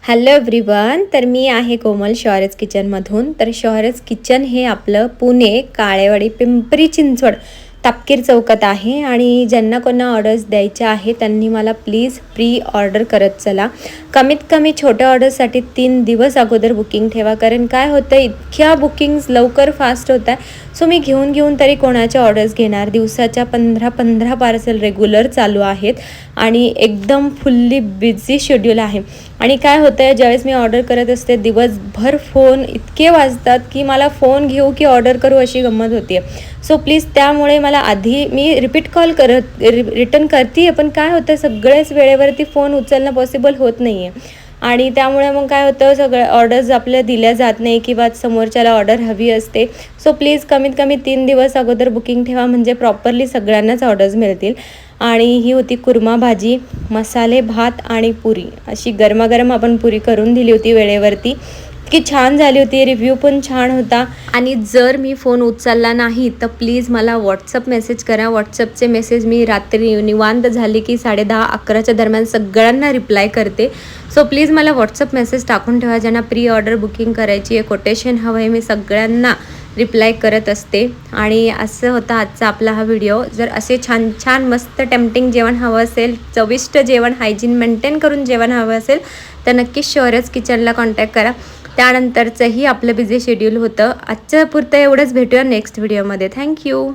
Hello everyone. तर मी आहे कोमल शौर्यज किचनमधून. तर शौर्यज किचन हे आपलं पुणे, काळेवाडी, पिंपरी चिंचवड, तापकीर चौकात आहे. आणि ज्यांना कोणा ऑर्डर्स द्यायच्या आहे त्यांनी मला प्लीज प्री ऑर्डर करत चला. कमीत कमी छोट्या ऑर्डरसाठी 3 दिवस अगोदर बुकिंग ठेवा, कारण काय होतं इतक्या बुकिंग्स लवकर फास्ट होत आहे. सो मी घेऊन तरी कोणाच्या ऑर्डर्स घेणार. दिवसाच्या 15 पार्सल रेग्युलर चालू आहेत आणि एकदम फुल्ली बिझी शेड्यूल आहे. आणि काय होतं आहे, ज्यावेळेस मी ऑर्डर करत असते दिवसभर फोन इतके वाजतात की मला फोन घेऊ की ऑर्डर करू अशी गंमत होती आहे. सो प्लीज त्यामुळे मला आधी मी रिपीट कॉल रिटर्न करते आहे, पण काय होतं सगळेच वेळेवरती फोन उचलणं पॉसिबल होत नाही आहे. आणि त्यामुळे मग काय होतं, सगळ्या ऑर्डर्स आपल्या दिल्या जात नाही किंवा समोरच्याला ऑर्डर हवी असते. सो प्लीज कमीत कमी 3 दिवस अगोदर बुकिंग ठेवा, म्हणजे प्रॉपरली सगळ्यांनाच ऑर्डर्स मिळतील. आणि ही होती कुर्मा भाजी, मसाले भात आणि पुरी. अशी गरमागरम आपण पुरी करून दिली होती वेळेवरती. इतकी छान झाली होती, रिव्ह्यू पण छान होता. आणि जर मी फोन उचलला नाही तर प्लीज मला व्हॉट्सअप मेसेज करा. व्हॉट्सअपचे मेसेज मी रात्री निवांत झाली की 10:30-11च्या दरम्यान सगळ्यांना रिप्लाय करते. सो प्लीज मला व्हॉट्सअप मेसेज टाकून ठेवा. ज्यांना प्री ऑर्डर बुकिंग करायची आहे, कोटेशन हवं आहे, मी सगळ्यांना रिप्लाय करत असते. आणि असं होता आजचा आपला हा व्हिडिओ. जर असे छान छान मस्त टेम्पटिंग जेवण हवं असेल, चविष्ट जेवण, हायजीन मेंटेन करून जेवण हवं असेल तर नक्कीच शौर्यज किचनला कॉन्टॅक्ट करा. त्यानंतरचंही आपलं बिझी शेड्यूल होतं. आजच्या पुरतं एवढंच. भेटूया नेक्स्ट व्हिडिओमध्ये. थँक्यू.